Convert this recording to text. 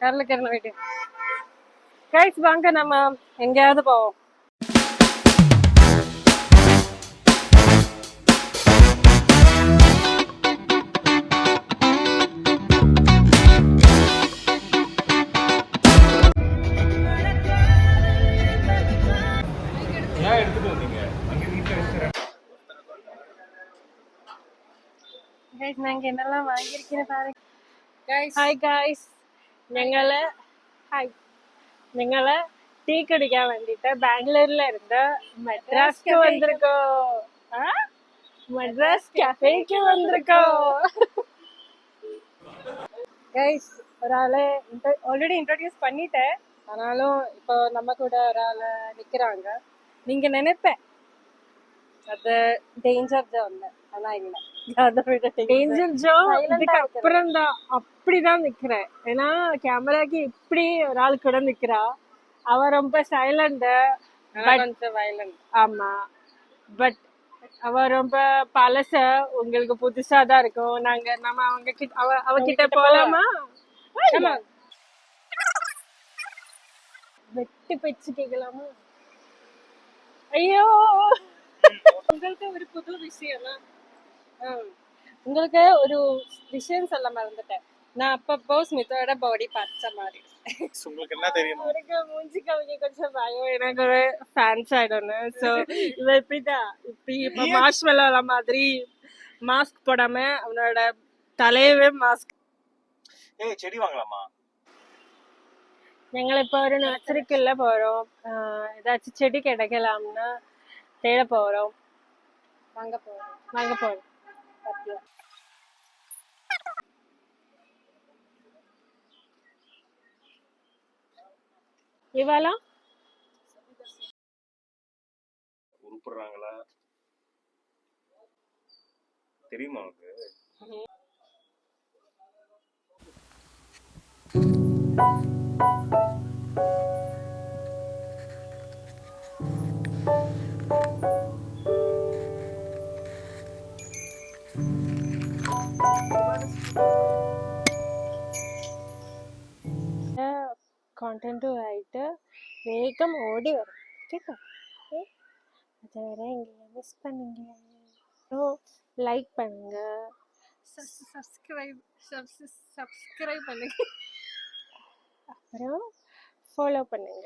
கார்ல கேரளா போயிட்டு கைஸ் வாங்க நம்ம எங்கேயாவது போவோம். நாங்க என்னெல்லாம் வாங்கியிருக்கேன்னு பாருங்க. ഹായ് ഗായ്സ്, ഞങ്ങള് ടീ കുടിക്കാൻ വേണ്ടിട്ട് ബാംഗ്ലൂരിലിരുന്ന് മദ്രാസ്ക്ക് വന്നിருக்கோம். മദ്രാസ് കഫേക്ക് വന്നിருக்கோம். ഗൈസ് ഒരാളെ ஆல்ரெடி இன்ட்ரோடியூஸ் பண்ணிட்டேன். ஆனாலும் இப்போ நம்ம கூட ஒராள் நிக்கிறாங்க. நீங்க நினைப்பேன் அது டேஞ்சர் ஜோன், ஆனா இல்ல, டேஞ்சர் ஜோன் இதுக்கு அப்புறம் தான். அப்படிதான் நிக்கிறேன். ஏன்னா கேமராக்கு இப்படி ஒரு ஆள் கூட நிக்கிறா. அவ ரொம்ப சைலண்ட், கொஞ்சம் வயலண்ட். ஆமா, பட் அவ ரொம்ப பழச, உங்களுக்கு புதுசா தான் இருக்கும். நம்ம அவங்க கிட்ட அவகிட்ட போலாமா? வெட்டி பேச்சு கேட்கலாமா? ஐயோ, உங்களுக்கு ஒரு புது விஷயம், உங்களுக்கு ஒரு விஷயம் சொல்ல மறந்துட்டேன். நான் அப்பப்போ ஸ்மிதோட பாடி பார்த்த மாதிரி. உங்களுக்கு என்ன தெரியும்? எனக்கு மூஞ்சி கவிக்க கொஞ்சம் பயம், எனக்கு ஒரு ஃபேன்ஸ் ஆயிடும்னு. ஸோ இவ இப்படிதான் இப்ப மார்ஷ்மெல்லோ மாதிரி மாஸ்க் போடாம அவனோட தலையவே மாஸ்க். செடி வாங்கலாமா? ഞങ്ങൾ ഇപ്പൊ ഒരു നഴ്സറിക്കുള്ള പോறோம். ஏதாச்சும் செடி கிடைக்கலாம்னு தேட போறோம். வாங்க போறோம். இவாளா உருப்புறாங்களா தெரியுமா உனக்கு? കോണ്ടന്റുമായിട്ട് വേഗം ഓടി വരും കേട്ടോ. அதுவரை எங்களை மிஸ் பண்ணுங்க. லைக் பண்ணுங்க, சப்ஸ்கிரைப் பண்ணுங்க, அப்புறம் ஃபாலோ பண்ணுங்க.